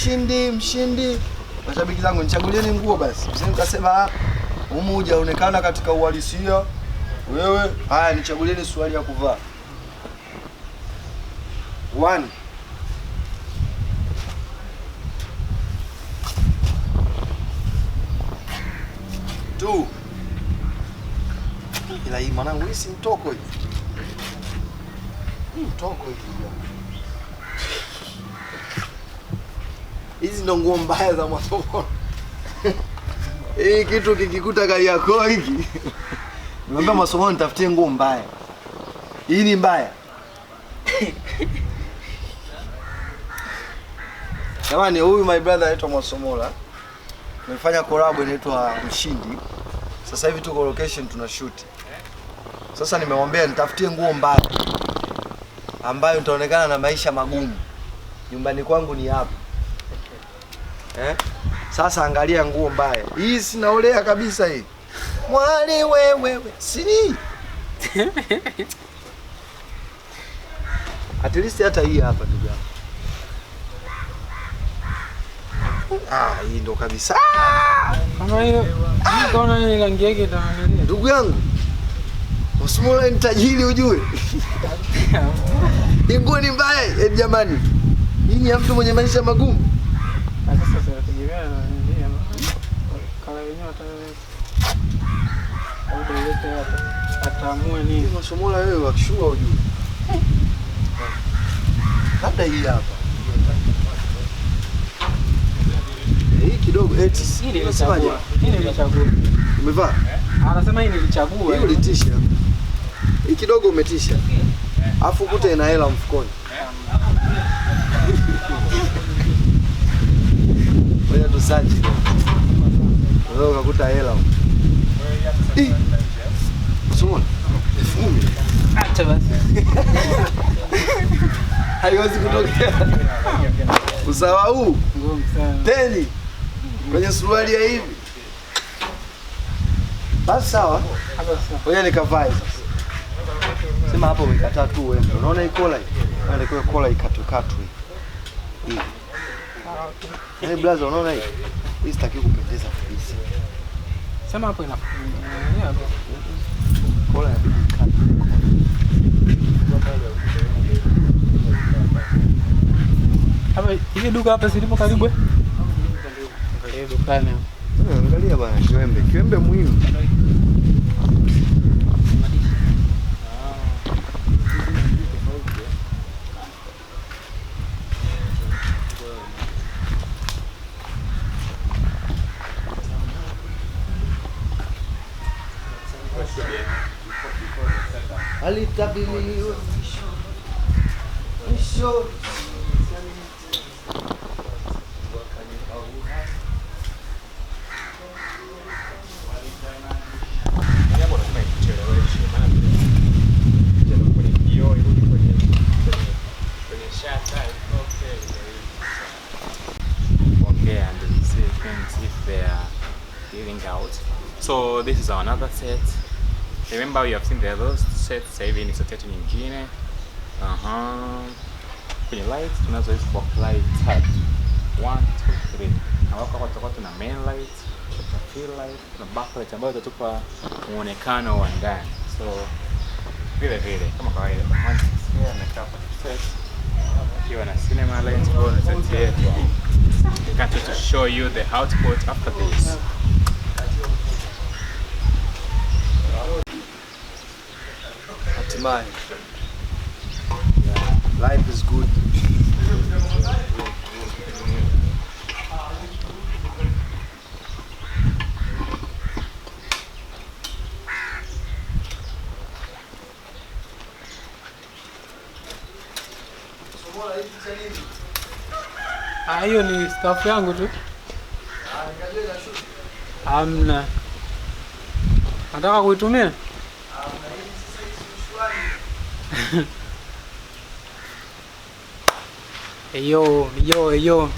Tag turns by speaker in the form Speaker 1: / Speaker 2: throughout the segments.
Speaker 1: mshindi. Mashabiki zangu nichagulieni nguo basi. Msikasema humu hujaonekana katika uhalisia. Wewe, haya nichagulieni swali ya kuvaa. 1 2 ila hii mwanangu hii si mtoko hii. Hii mtoko hii. Hizi ndo nguo mbaya za masomo. Hii kitu kikikuta gari yako hiki. Niambia masomo nitafutie nguo mbaya. Hii ni mbaya. Jamani, huyu my brother anaitwa Mwasomola. Tumefanya collab inaitwa Mshindi. Sasa hivi tuko location tuna shoot. Sasa nimemwambia nitafutie nguo mbaya ambayo nitaonekana na maisha magumu. Nyumbani kwangu ni hapa. Sasa angalia nguo mbaya. Hii sinaolea kabisa hii. Mwali wewe. Sini. At least hata hii hapa ndugu yangu. Hii ndo kabisa.
Speaker 2: Kama hiyo, unaona ile rangi yake itaangalia.
Speaker 1: Ndugu yangu. Mwasomola ni tajiri ujue. Hii nguo ni mbaya, jamani. Hii ni mtu mwenye maisha magumu.
Speaker 2: Sasa tunategemea ndio kala wenyewe ataamua nini.
Speaker 1: Mwasomola wewe wakishua ujue. Labda hii hapa. Hii kidogo eti unasemaje?
Speaker 2: Hii nilichagua.
Speaker 1: Umevaa?
Speaker 2: Anasema hii nilichagua.
Speaker 1: Hii ulitisha. Hii kidogo umetisha. Alafu kuta ina hela mfukoni. Wewe tusaji. Wewe ukakuta hela. Mwasomola. 10,000.
Speaker 2: Acha basi.
Speaker 1: Haiwezi kutokea. Usawa huu.
Speaker 2: Ngumu sana.
Speaker 1: Teni. Kwenye suruali ya hivi. Basi sawa. Ngoja nikavae sasa. Sema hapo umekataa tu wewe. Unaona hii kola hii? Ndio kola ikatwe. Hii. Hey blaza, unaona hii? Hii sitaki kupendeza kabisa.
Speaker 2: Sema hapo ina.
Speaker 1: Kola inabidi ikatwe.
Speaker 2: Hapa ile duka hapa silipo karibu. Angalia dukani.
Speaker 1: Angalia bwana, kiwembe muhimu. Alitabiriwa mwisho.
Speaker 3: So this is our another set. Remember we have seen the other sets. Sasa hivi ni set nyingine. Kwenye light tunazo hizo light tatu. 1 2 3. Na wako hapa tutakuwa tuna main light, tuna fill light, na backlight ambayo itatupa muonekano wa ndani. So vile kama kawaida behind here na kapa set. Kiwa na cinema lens on set here. I can't wait to show you the output after this.
Speaker 1: Hatimaye. Life is good.
Speaker 2: Hiyo ni staff yangu tu. Amna. Nataka kuitumia? Eyo.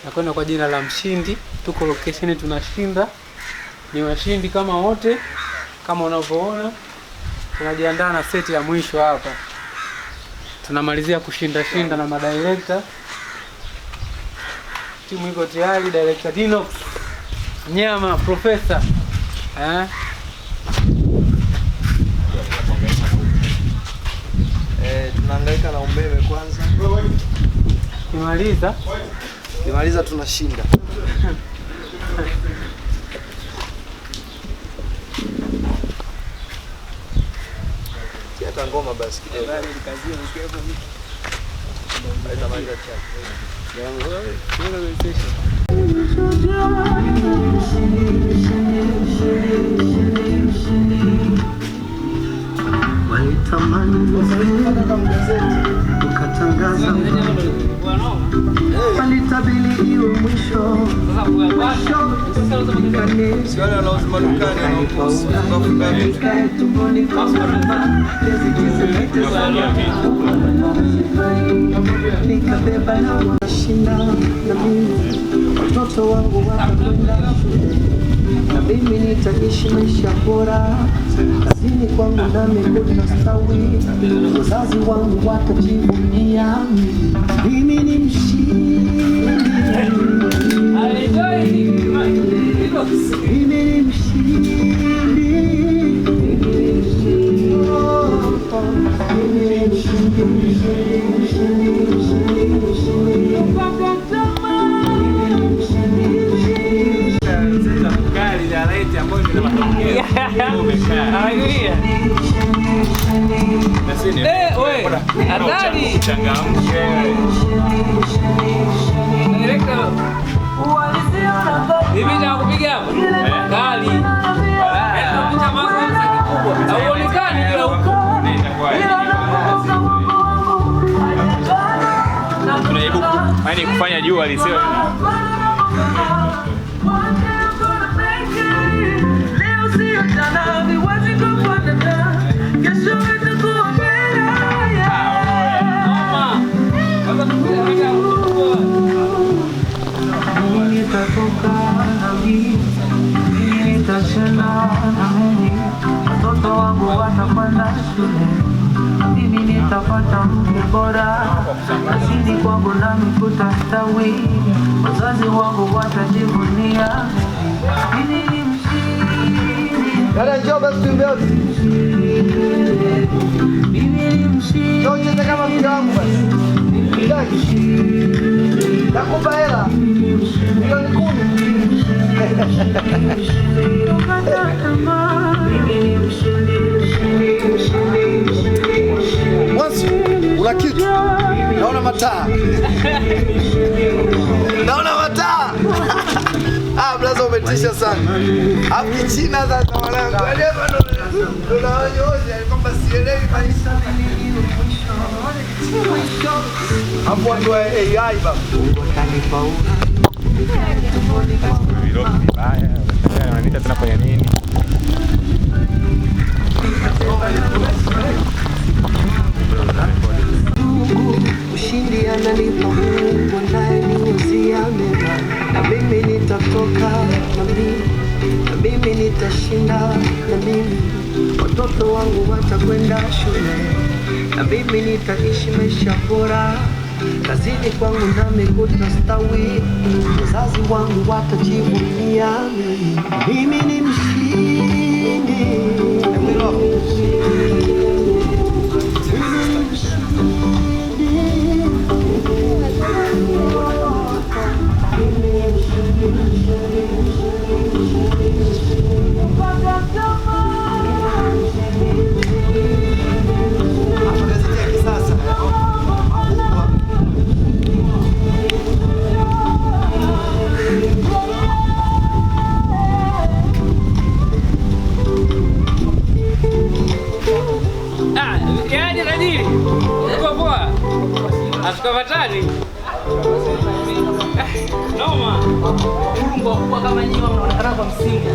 Speaker 2: Nakwenda kwa jina la Mshindi. Tuko location tunashinda. Ni washindi kama wote. Kama unavyoona. Tunajiandaa na seti ya mwisho hapa. Tunamalizia kushinda na madirector. timu iko tayari, director Dino Nyama profesa.
Speaker 1: Tunahangaika na umeme kwanza. Kimaliza tunashinda. Kiata ngoma basi kidogo.
Speaker 4: Walitamani ukatangaza, walitabiri iwe mwisho.
Speaker 1: Siwale wanaozima dukani wanaofunga vitu.
Speaker 4: Nikabeba na washinda na mimi, watoto wangu watakwenda shule, na mimi nitaishi maisha bora. Kazini kwangu nami kutastawi, wazazi wangu watajivunia mimi ni mshindi. Mimi ni mshindi.
Speaker 3: Tunajaribu kufanya jua lisio
Speaker 4: watoto wangu watakwenda shule, mimi nitapata mke bora. Kazini kwangu nami kutastawi, wazazi wangu watajivunia mimi ni mshindi.
Speaker 1: Dada njoo basi tumbeze.
Speaker 4: Mimi ni mshindi.
Speaker 1: Njoo cheza kama mke wangu basi. Nakupa hela. Milioni 10. Once una kitu. Naona mataa. Naona mataa. Blaza umetisha sana. Hapo China sasa mwanangu. Tunaonyesha kwamba sielewi maisha. Hapo ndo AI baba.
Speaker 3: vilogi vibaya. Wananiita tena kwenye nini?
Speaker 4: Ushindi ananipa Mungu anayeniwazia mema, na mimi nitatoka, na mimi nitashinda, na mimi watoto wangu watakwenda shule, na mimi nitaishi maisha bora. Kazini kwangu nami kutastawi, wazazi wangu watajivunia mimi ni mshindi.
Speaker 2: Yaani Kadiri. Uko poa? Asikavatani. Noma. Urungo kwa kama nyinyi mnaonekana kwa msingi.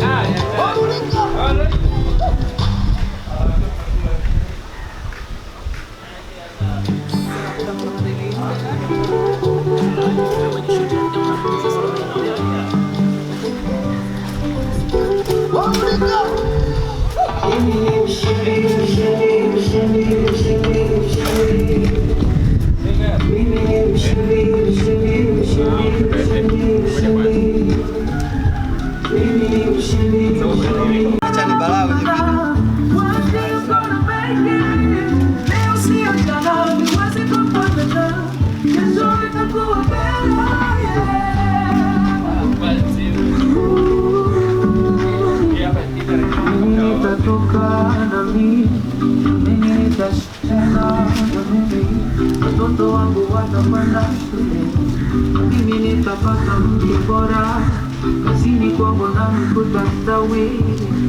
Speaker 4: nitashinda na mimi, watoto wangu watakwenda shule, mimi nitapata mke bora, kazini kwangu nami kutastawi,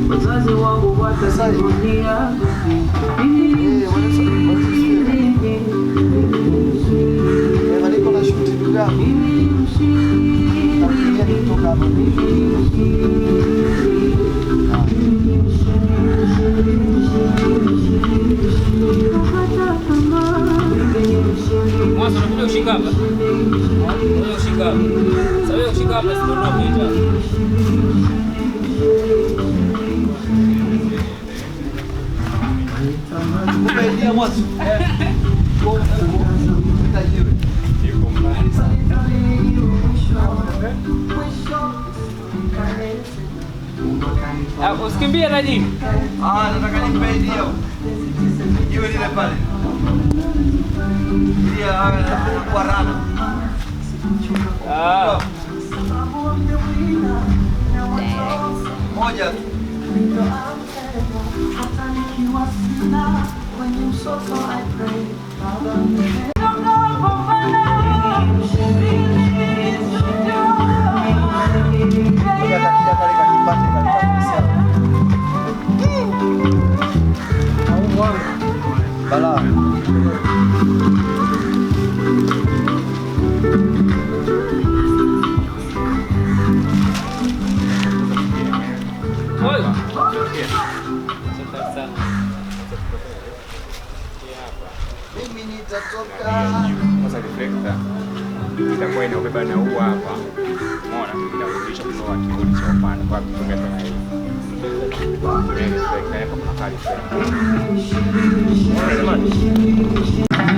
Speaker 4: wazazi wangu watajivunia mimi.
Speaker 2: Mwanzo unakuja kushika hapa. Unakuja kushika hapa. Sasa wewe kushika hapa sio ndio kuita.
Speaker 1: Umeingia mwanzo.
Speaker 2: Usikimbie na nini?
Speaker 1: Nataka nipe idea. Jiwe lile pale. Ndio kwa rana. Moja tu. Bala. Mimi nitatoka.
Speaker 3: Sasa reflector itakuwa inaubeba na huu hapa. Umeona? Inakurudisha kutoa kivuli cha upande kwa kutumia tena hii.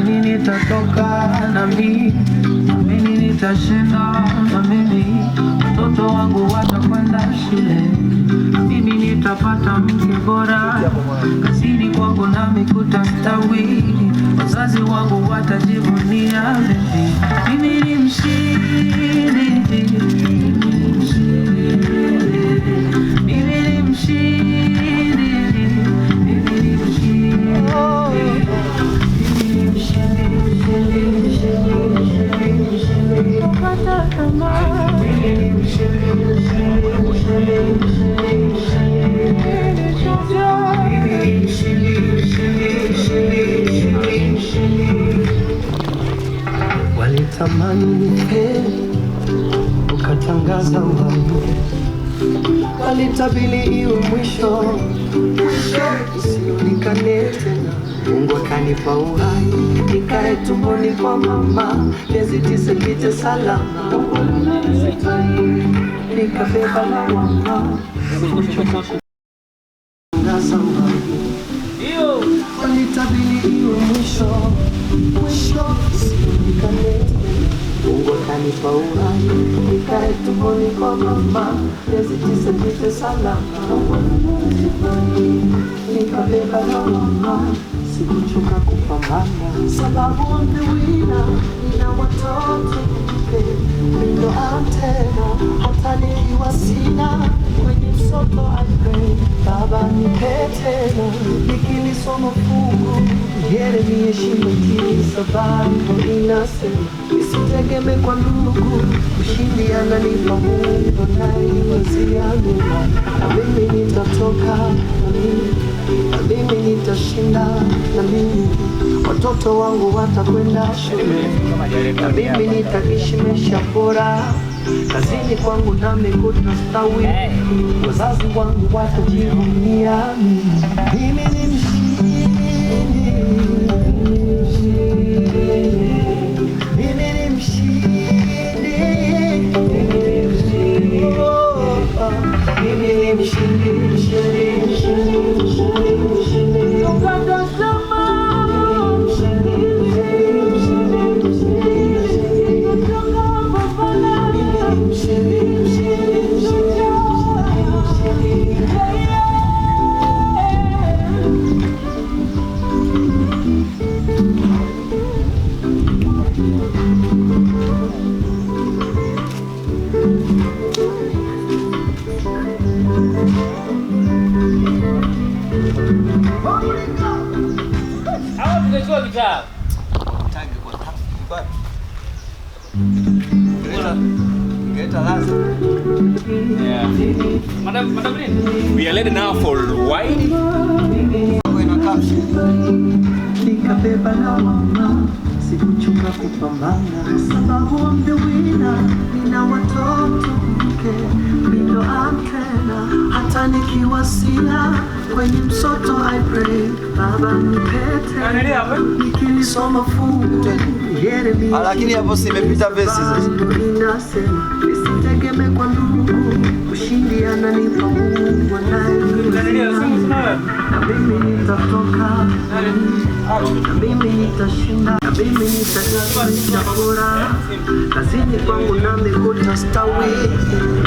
Speaker 4: Mimi nitatoka na mimi nitashinda na mimi, watoto wangu watakwenda shule, mimi nitapata mke bora, kazini kwangu nami kutastawi, wazazi wangu watajivunia mimi ni mshindi. Walitamani nife, ukatangaza uhai, walitabiri iwe mwisho, usionekane tena. Mungu akanipa uhai, nikae tumboni kwa mama, miezi 9 nipite salama, nikabeba lawama, tangaza uhai, walitabiri iwe mwisho, usionekane tena. Mungu akanipa uhai, nikae tumboni kwa mama, miezi 9 nipite salama, nikabeba lawama, sikuchoka kupambana, sababu I'm the winner, nina watoto ndo antena, hata nikiwa sina kwenye msoto I pray, Baba nipe tena, nikilisoma fungu Yeremia 29 sababu inasema nisitegemee kwa ndugu, ushindi ananipa Mungu anayeniwazia mema, na mimi nitatoka na mimi nitashinda na mimi, watoto wangu watakwenda shule na mimi nitaishi maisha bora, kazini kwangu nami kutastawi, wazazi wangu watajivunia mimi ni mshindi.
Speaker 1: Get a laza.
Speaker 3: Yeah. Madam, we are ready now for wine.
Speaker 4: Nikabeba lawama, sikuchoka kupambana, sababu I'm the winner. Nina watoto mke, ndo antena, hata nikiwa sina kwenye msoto I pray, Baba nipete, nikilisoma fungu Yeremia,
Speaker 1: lakini hapo simepita verses sasa.
Speaker 4: Inasema nisitegemee kwa ndugu, ushindi ananipa Mungu anayeniwezesha. Na mimi nitatoka, na mimi nitashinda, na mimi nitajaza furaha. Kazini kwangu nami kutastawi,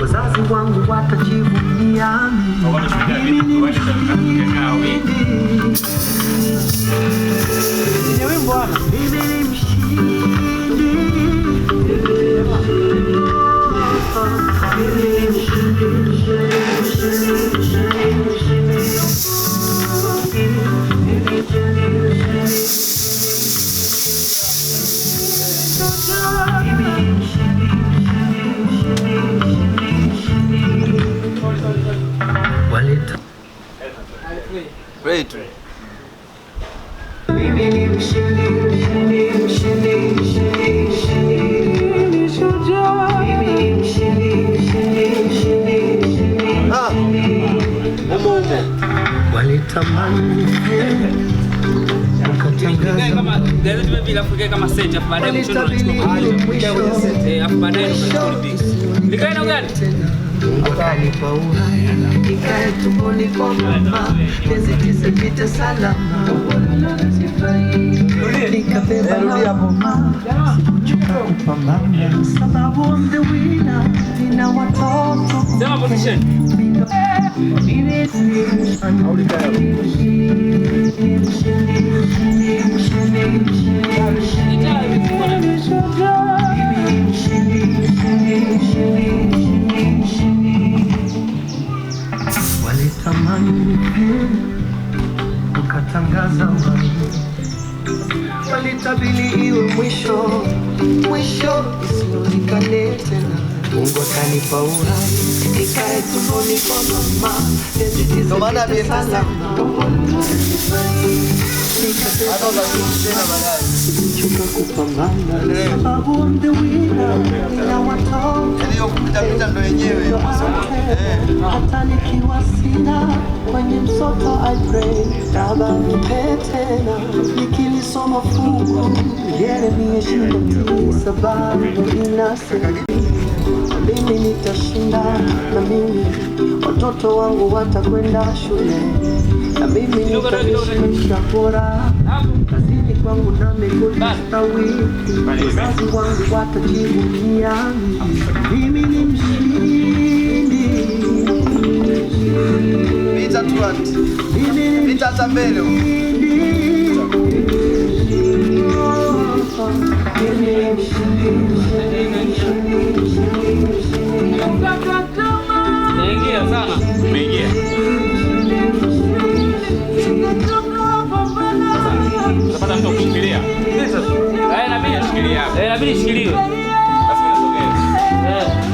Speaker 4: wazazi wangu watajivunia mimi ni mshindi. Ni wimbo wana. Mimi ni mshindi.
Speaker 1: Great.
Speaker 4: Walitamani
Speaker 2: kama gazeti bila kufikia kama set afu baadaye mshono unachukua afu baadaye nikae na gani
Speaker 4: akanipa uhai nikae tumboni kwa mama miezi 9 pita salama nikabeba lawama sikuchoka kupambana sababu I'm the winner nina watoto
Speaker 2: sema position
Speaker 4: walitamani ukatangaza wali walitabili iwe mwisho isionekane tena. Mungu akanipa uhai nikae tumboni kwa mama
Speaker 1: Ndio maana alienda
Speaker 4: sikuchoka kupambana sababu I'm the winner na watoto
Speaker 1: ndio kupita ndo yenyewe
Speaker 4: hata nikiwa sina kwenye msoto I pray Baba nipe tena nikilisoma fungu Yeremia 29 sababu inasema mimi nitashinda na mimi watoto wangu watakwenda shule na mimi nitaisha bora kazini kwangu nami kutastawi wazazi wangu watajivunia mimi ni mshindi
Speaker 1: vita tuanti vita hata mbele
Speaker 2: Ingia sana.
Speaker 3: Umeingia. Unapata mtu kushikilia. Inabidi shikilia.
Speaker 2: Inabidi shikiliwe.
Speaker 3: Basi unasogea.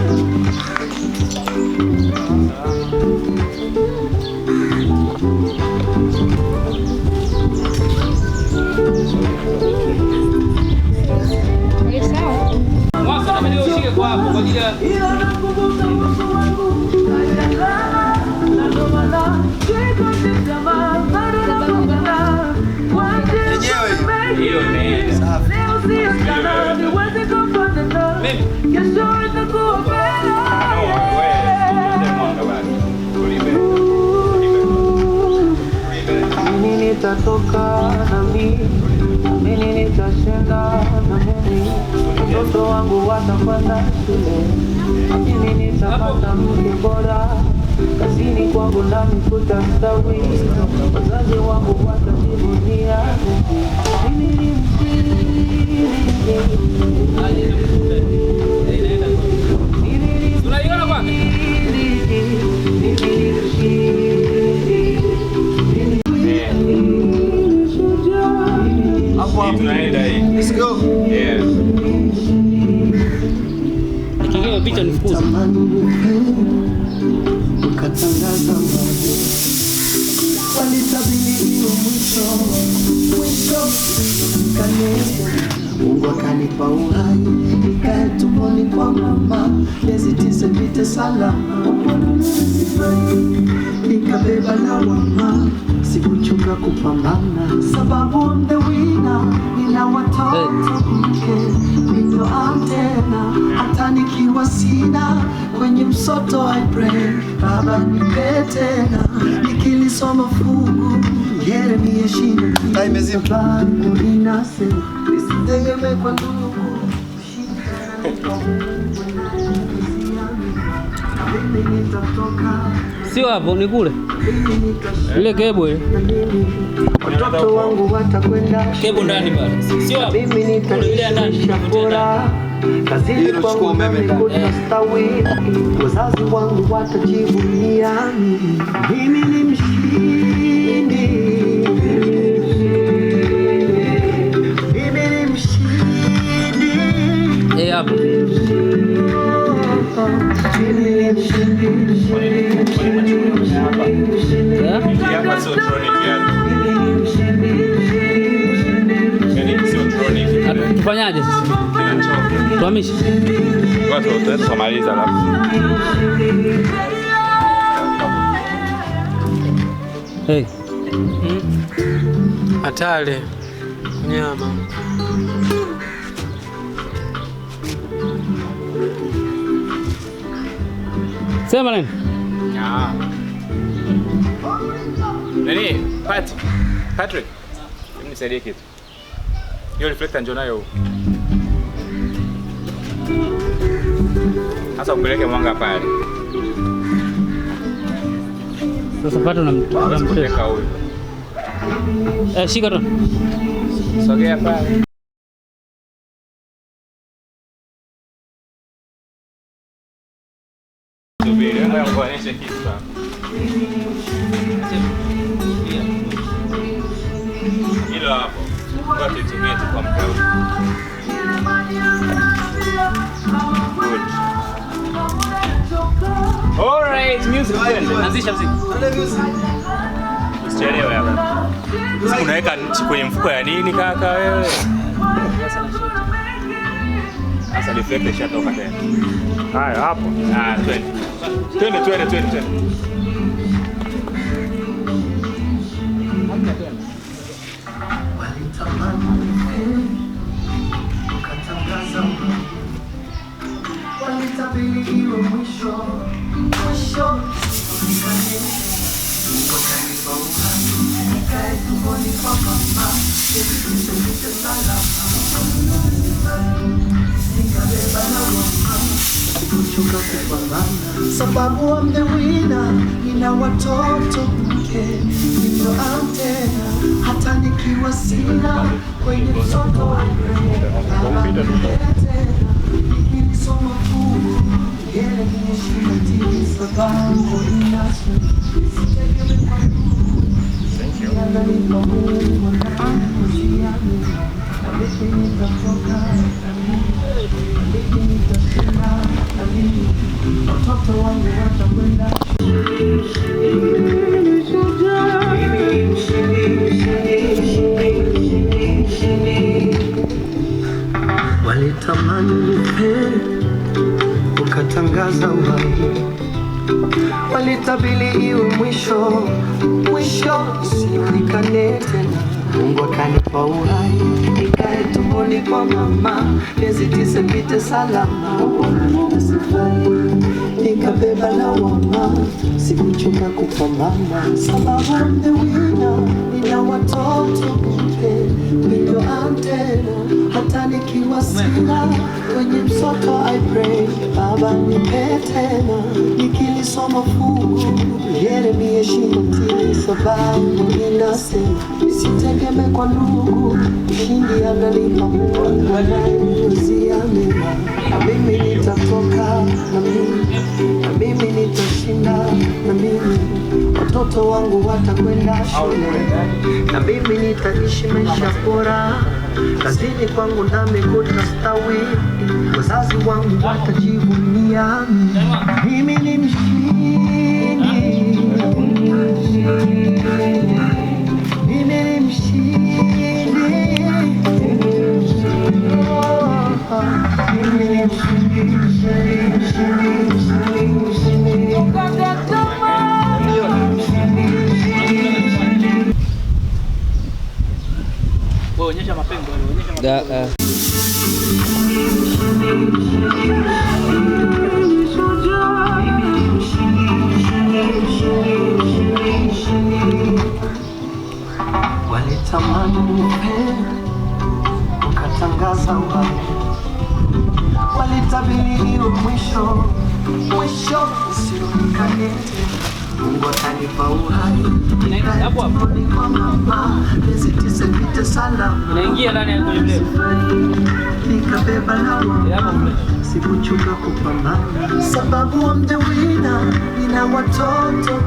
Speaker 2: Mwanzo inabidi ushike kwa hapo kwa ajili ya
Speaker 3: Hiyo ni
Speaker 1: safi.
Speaker 4: Mimi nitatoka na mimi nitashinda na mimi watoto wangu watakwenda shule mimi nitapata mke bora kazini kwangu nami kutastawi wazazi wangu watajivunia mimi ni mshindi.
Speaker 2: unaiona kwake
Speaker 1: hapo
Speaker 3: tunaenda hii.
Speaker 1: let's go
Speaker 3: Yes.
Speaker 2: Nipigie picha nifukuze.
Speaker 4: Ukatangaza mbali. Walitabiri mwisho kanisa. Mungu akanipa uhai, nikae tumboni kwa mama, miezi 9 nipite salama. Nikabeba lawama, sikuchoka kupambana, sababu I'm the winner. Nina watoto mke, ndio antena, hata nikiwa sina kwenye msoto I pray, Baba nipe tena, nikilisoma fungu Yeremia 29 inasema nisitegemee kwa ndugu.
Speaker 2: Sio hapo, ni kule. Ile kebo ile.
Speaker 4: Watoto wangu watakwenda
Speaker 2: Kebo ndani pale. Sio hapo.
Speaker 4: Mimi nitaishi bora. Kazini kwangu nitastawi. Wazazi wangu watajivunia. Mimi ni mshindi. Mimi ni mshindi.
Speaker 2: Hapo. Tufanyaje sasa? Tuhamishe.
Speaker 3: Watu tutamaliza alafu.
Speaker 2: Hey. Hatari. Nyama. Sema nini?
Speaker 3: Nani? Patrick. Mimi nisaidie kitu. Hiyo reflector njoo nayo. Sasa upeleke mwanga pale.
Speaker 2: Sasa pato na
Speaker 3: mteka huyo.
Speaker 2: Shika tu.
Speaker 3: Sogea pale. Subiri, ngoja nikuonyeshe kitu hapa. Hilo hapo. Ngoja tutumie tu kwa mkao. Good. All right, music then.
Speaker 2: Anzisha muziki.
Speaker 3: Usichelewe hapa. Sasa unaweka kwenye mfuko ya nini kaka wewe? Sasa reflector ishatoka tena. Haya hapo. Twende.
Speaker 4: Walitabiri iwe mwisho. Nikae tumboni kwa mama, nipite salama. Nikabeba lawama, sikuchoka kupambana, sababu I'm the winner. Nina watoto mke, ndio antena, hata nikiwa sina kwenye msoto wa Baba tena, nikilisoma fungu Yeremia 29 sababu inasema nisitegemee kwa ndugu. Watoto wangu watakwenda walitamani nife, ukatangaza uhai. Walitabiri iwe mwisho, usionekane tena. Mungu akanipa uhai, nikae tumboni kwa mama, miezi 9 nipite salama. Nikabeba lawama, sikuchoka kupambana, sababu I'm the winner. Nina watoto mke, ndio antena, hata nikiwa sina kwenye msoto I pray, Baba nipe tena, nikilisoma fungu Yeremia 29 sababu inasema nisitegemee kwa ndugu, ushindi ananipa Mungu anayeniuzia mema. Na mimi nitatoka, na mimi nitashinda, na mimi watoto wangu watakwenda shule, na mimi nitaishi maisha bora. Kazini kwangu nami kutastawi, wazazi wangu watajivunia. duniani. Mimi ni mshindi, mimi ni mshindi, mimi ni mshindi.
Speaker 2: Onyesha mapengo, onyesha mapengo.
Speaker 4: Walitamani nipe, ukatangaza mbali. Walitabiri iwe mwisho, mwisho usionekane. Mungu atanipa uhai, tumboni kwa mama, miezi 9 nipite salama.
Speaker 2: Unaingia ndani ya kwenye mleo.
Speaker 4: Nikabeba lawama, sikuchoka kupambana, sababu I'm the winner. Nina watoto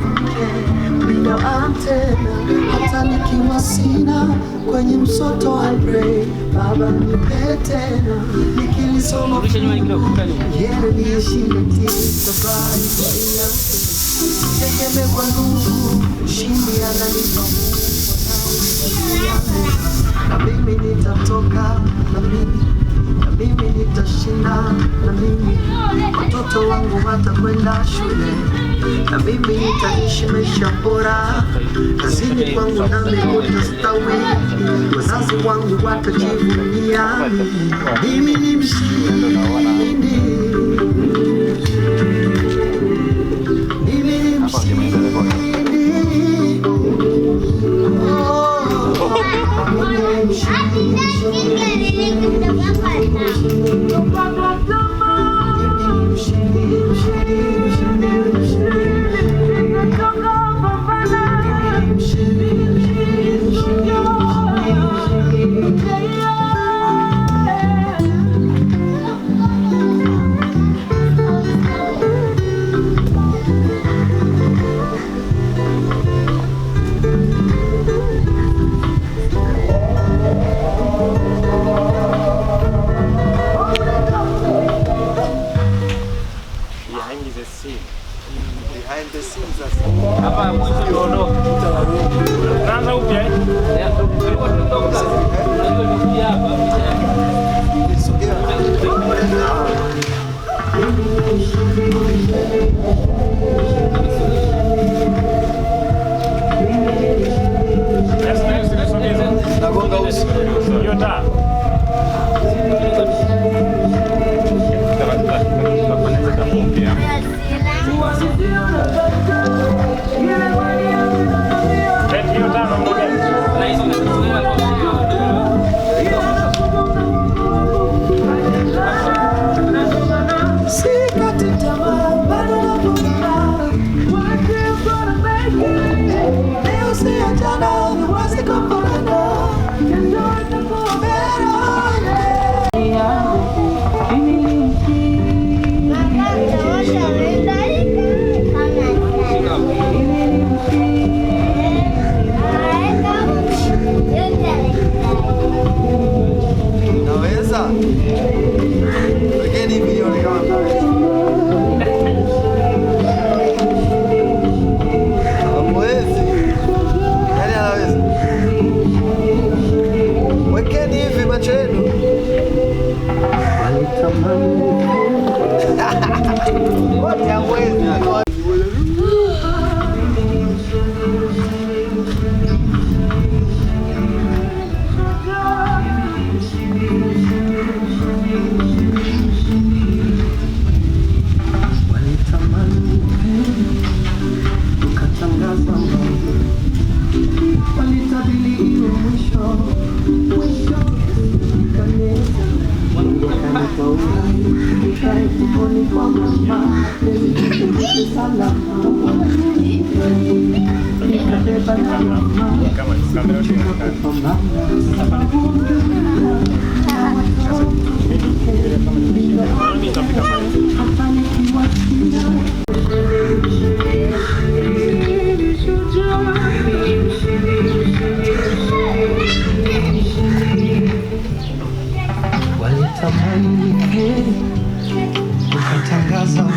Speaker 4: bila antena, hata nikiwa sina kwenye msoto I pray, Baba nipe tena. Nikilisoma yeye niyeshinda tisabari tegemea kwa Mungu, ushindi ananipa Mungu, na mimi nitatoka, na mimi nitashinda, na mimi watoto wangu watakwenda shule, na mimi nitaishi maisha bora, kazini kwangu nami kutastawi, wazazi wangu watajivunia, mimi ni mshindi.
Speaker 1: Behind the scenes
Speaker 2: hapa mwisho tuondoke.
Speaker 3: Tunaanza upya eh?
Speaker 2: Tulikuwa tunatoka sasa. Unajua nikuja hapa.
Speaker 1: nagonga usi.
Speaker 3: Hiyo taa.
Speaker 4: Walitamani ukatangaza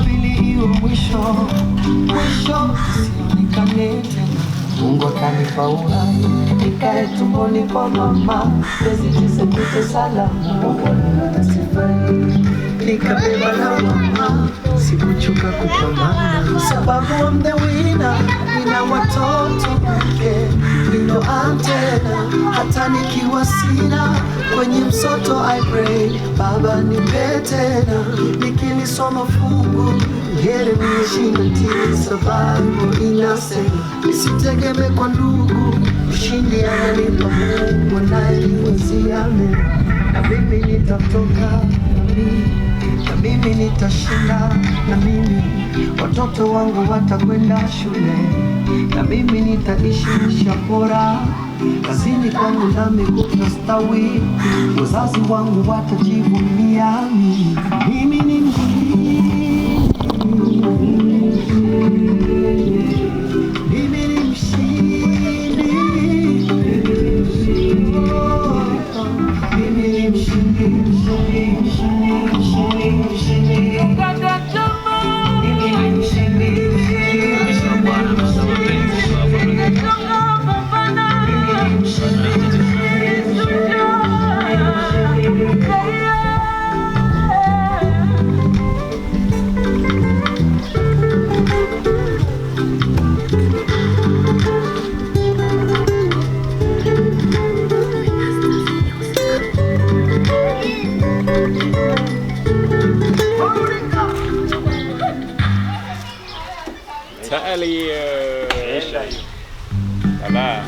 Speaker 4: pili iwe mwisho, sionekane tena. Mungu akanipa uhai, nikae tumboni kwa mama, miezi 9 nipite salama. Nikabeba lawama, sikuchoka kupambana, sababu I'm the winner. Nina watoto wake, ndio antena, hata nikiwa sina kwenye msoto I pray, Baba nipe tena. Nikilisoma fungu ngere nishinda tini, sababu inasema nisitegemee kwa ndugu, ushindi ananipa Mungu anayeniwezea mema. Na mimi nitatoka, na mimi nitashinda, na mimi watoto wangu watakwenda shule, na mimi nitaishi maisha bora, kazini kwangu nami kutastawi, wazazi wangu watajivunia mimi ni mshindi. Mimi ni mshindi. Mimi ni mshindi.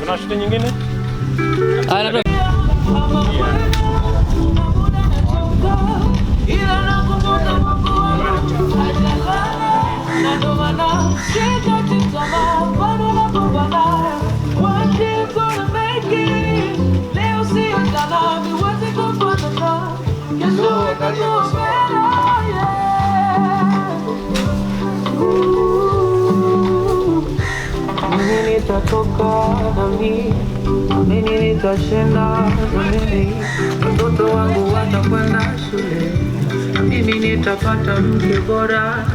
Speaker 3: Kuna shule nyingine?
Speaker 4: Nitatoka na mimi nitashinda, na mimi watoto wangu watakwenda shule, na mimi nitapata mke bora,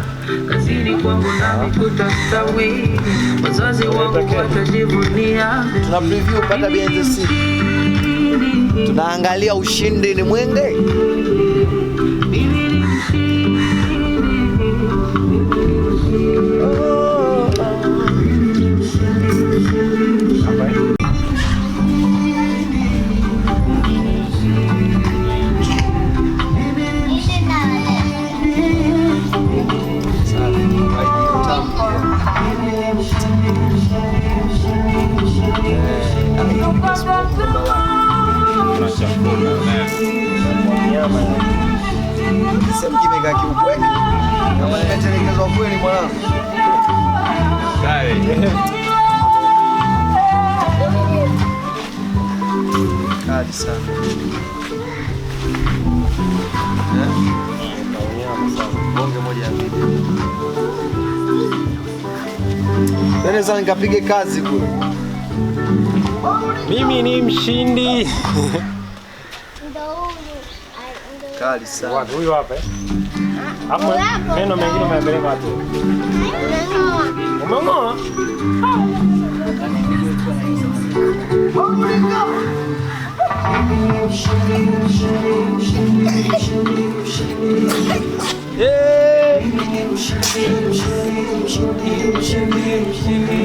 Speaker 4: kazini kwangu nami kutastawi, wazazi wangu watajivunia.
Speaker 1: Tuna preview pata BNC. Tunaangalia ushindi ni mwenge. Sema kimeka kiukweli. Kama nimetelekezwa kweli mwanangu.
Speaker 3: Sawa.
Speaker 1: Kali sana. Bonge moja ya video. Tena sasa nikapige kazi kule.
Speaker 3: Mimi ni mshindi.
Speaker 1: Kali sana.
Speaker 3: Wapi huyu hapa? Hapo neno mengine umepeleka wapi? Umeongoa?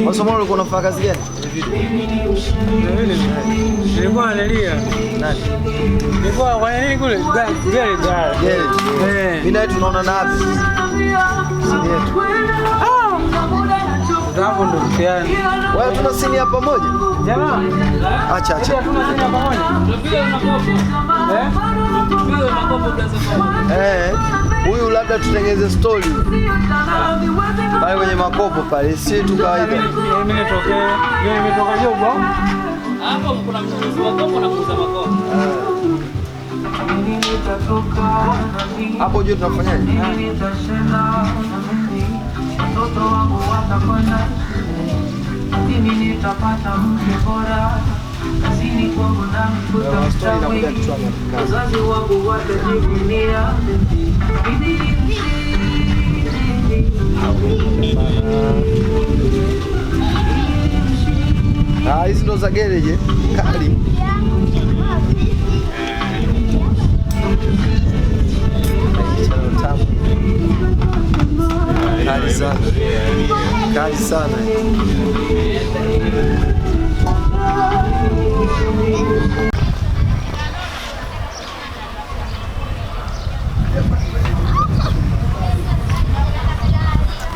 Speaker 1: Masomo ulikuwa unafanya kazi gani?
Speaker 2: Nilikuwa nalia.
Speaker 1: Nani?
Speaker 2: Nilikuwa kwa nini kule? Gari.
Speaker 1: Mimi naye tunaona na wapi? Sini yetu.
Speaker 2: Hapo ndo mtihani.
Speaker 1: Wewe tuna sini hapa pamoja?
Speaker 2: Jamaa.
Speaker 1: Acha.
Speaker 2: Tuna sini hapa pamoja.
Speaker 1: Huyu labda tutengeze story. Pale kwenye makopo pale, si tu kawaida.
Speaker 2: Mimi nimetoka Jogo.
Speaker 5: Hapo kuna mchuzi wa kopo na kuuza makopo.
Speaker 1: Hapo je, tunafanyaje?
Speaker 4: Watoto wangu watakwenda shule, mimi nitapata mke bora, kazini kwangu nami kutastawi, wazazi wangu watajivunia. Mimi ni mshindi.
Speaker 1: za garage kali. Kali sana. Kali sana.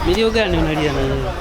Speaker 2: Milio gani unalia na wewe?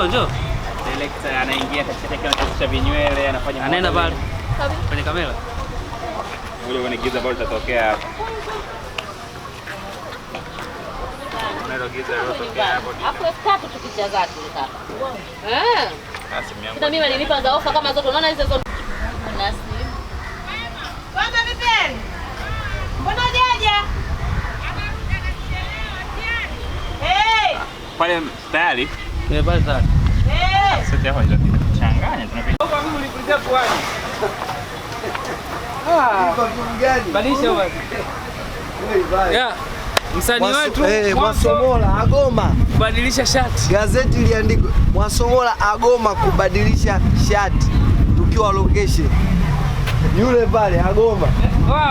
Speaker 2: Njoo.
Speaker 5: Director anaingia katika kitu cha vinywele, anafanya
Speaker 2: Anaenda pale. Kwenye kamera.
Speaker 3: Ule unagiza bado utatokea hapo. Unagiza utatokea hapo.
Speaker 6: Hapo tatu tukicha zake kaka.
Speaker 3: Basi mimi
Speaker 6: Kuna mimi nilipa za ofa kama zote. Unaona hizo zote. Nasi.
Speaker 7: Kwanza vipi? Mbona hujaja? Hey!
Speaker 3: pale tayari.
Speaker 2: Pale tayari.
Speaker 3: Sasa hapo ndio changanya tunapiga.
Speaker 2: Kwa mimi ulipulizia puani. Badilisha basi. Yeah. Msanii wetu
Speaker 1: Mwasomola agoma
Speaker 2: kubadilisha shati.
Speaker 1: Gazeti liandikwa Mwasomola agoma kubadilisha shati tukiwa location. Yule pale agoma.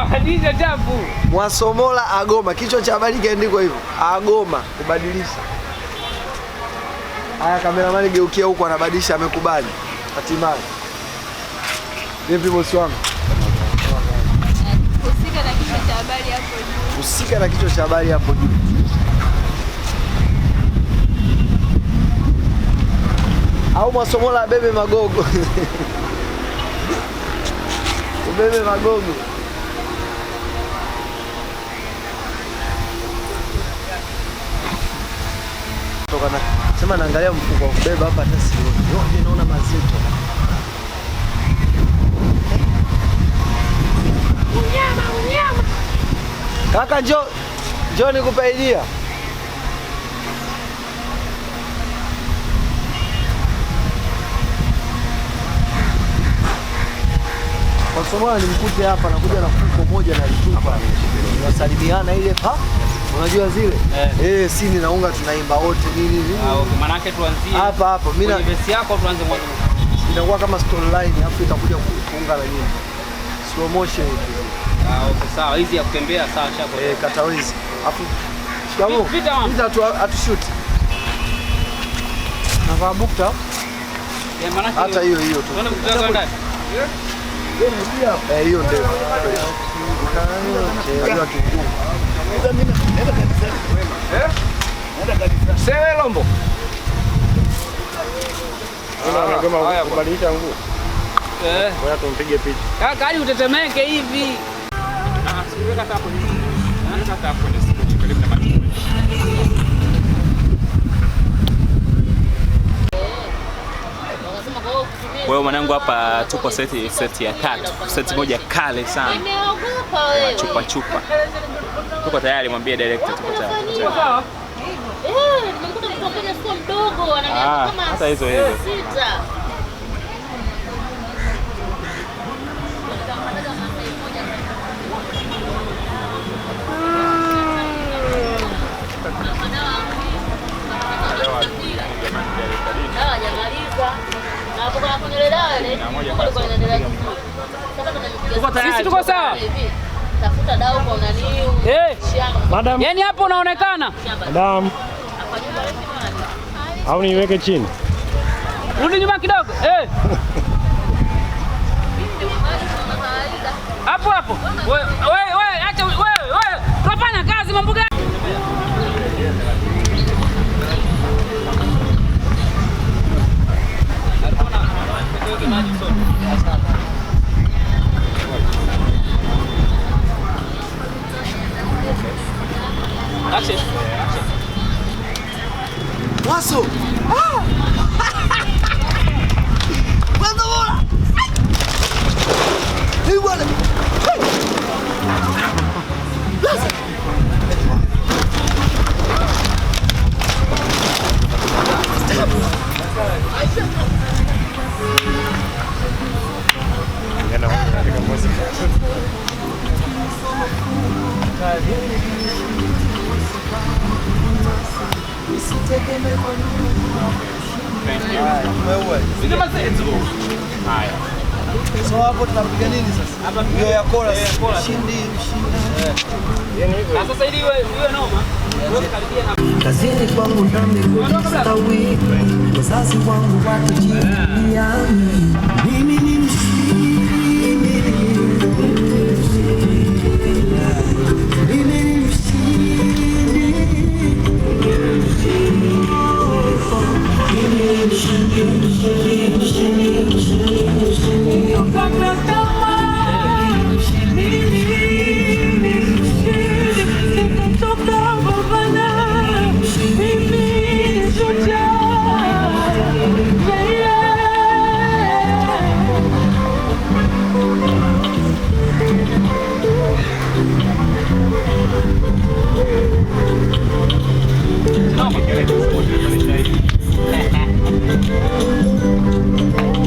Speaker 2: Hadija tabu.
Speaker 1: Mwasomola agoma, kichwa cha habari kiandikwa hivyo. Agoma kubadilisha. Haya, kameramani geukia huko, anabadilisha, amekubali. Hatimaye. Vipi bosi wangu?
Speaker 7: Usika na kichwa cha habari hapo juu.
Speaker 1: Usika na kichwa cha habari hapo juu. Au Mwasomola abebe magogo. Ubebe magogo. Tokana sema naangalia mfuko wa kubeba hapa hata sioni. Yote naona mazito. Unyama. Kaka njoo nikupe idea. Mwasomola nimkute hapa, nakuja na mfuko moja na litupa. Tunasalimiana ile pa. Unajua zile? Si ninaunga tunaimba wote nini.
Speaker 2: Okay, maana yake tuanzie
Speaker 1: hapa. Mimi na
Speaker 2: verse yako tuanze mwanzo.
Speaker 1: Inakuwa kama storyline hapo itakuja kuunga na nini. Slow motion hivi.
Speaker 2: Okay, sawa. Hizi ya kutembea sawa shako.
Speaker 1: Kata hizi. Afu shikamoo. Hizi atushoot. Navaa bukta.
Speaker 2: Maana yake
Speaker 1: hata hiyo tu.
Speaker 2: Tunaona mkutano ndani.
Speaker 1: Hiyo ndio.
Speaker 2: Sewe Lombo.
Speaker 3: Unasema kubadilisha nguo. Ngoja tumpige picha.
Speaker 2: Kaka hadi utetemeke hivi.
Speaker 3: Siweka hapo hivi. Naanza hapo ni siku karibu na maji. Kwa hiyo mwanangu hapa tupo seti ya tatu. Seti moja kale sana.
Speaker 6: Nimeogopa wewe.
Speaker 3: Chupa. Tuko tayari, mwambie director tuko tayari.
Speaker 6: Nimekuta mtu mmoja sio mdogo ananiambia kama
Speaker 3: hata hizo.
Speaker 6: 6.
Speaker 2: Sisi tuko sawa.
Speaker 6: Tafuta dau kwa nani?
Speaker 2: Madam. Yaani hapo unaonekana.
Speaker 8: Madam. Au niweke chini?
Speaker 2: Rudi nyuma kidogo. Hapo. Wewe acha wewe. Tunafanya kazi mambo gani?
Speaker 1: Maso. Kwanza bora. Hei bwana. So hapo tunapiga nini sasa? Hiyo ya chorus. Ushindi.
Speaker 5: Sasa ili iwe noma.
Speaker 4: Kazini kwangu nami kustawi, wazazi wangu watajivunia mimi ni mshindi.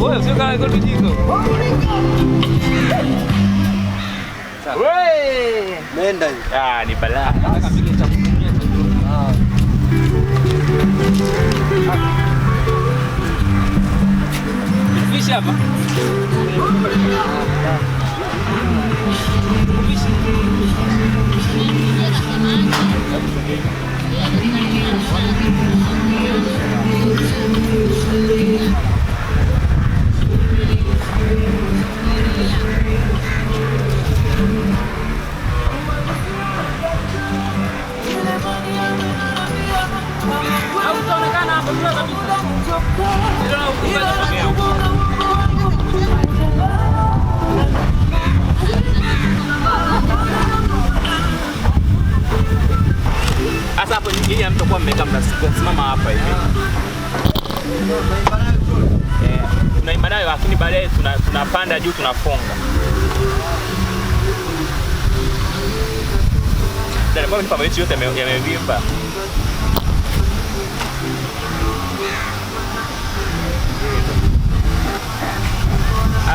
Speaker 5: Wewe sio kama goli jingo. Wewe!
Speaker 1: Nenda hiyo.
Speaker 5: Ah, ni balaa. Fish hapa. Sasa hapo nyingine mtakuwa mmekaa mnasimama hapa hivi. Tunaimba nayo lakini baadaye tunapanda juu tunafunga. Ndio kwa sababu yote yamevimba.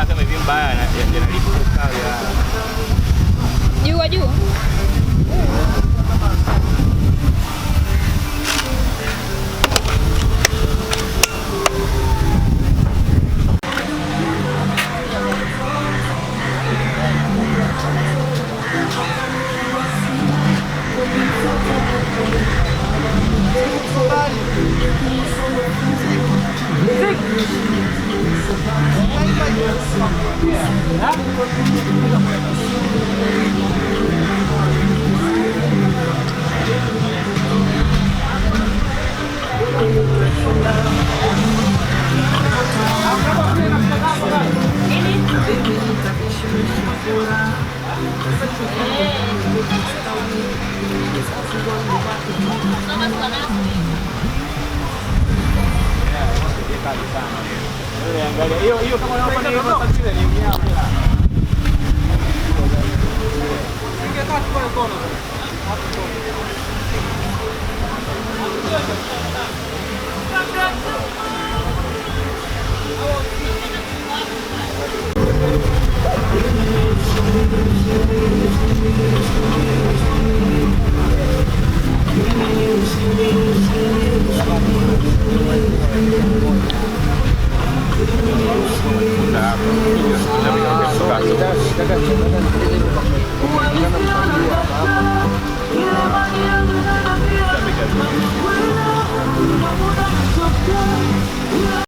Speaker 5: Kama vimba yanalipuka
Speaker 6: Juu.
Speaker 5: hiyo kama unapanda hiyo tafsiri ni mnyama. Ingetaka kwa kona.
Speaker 4: Kila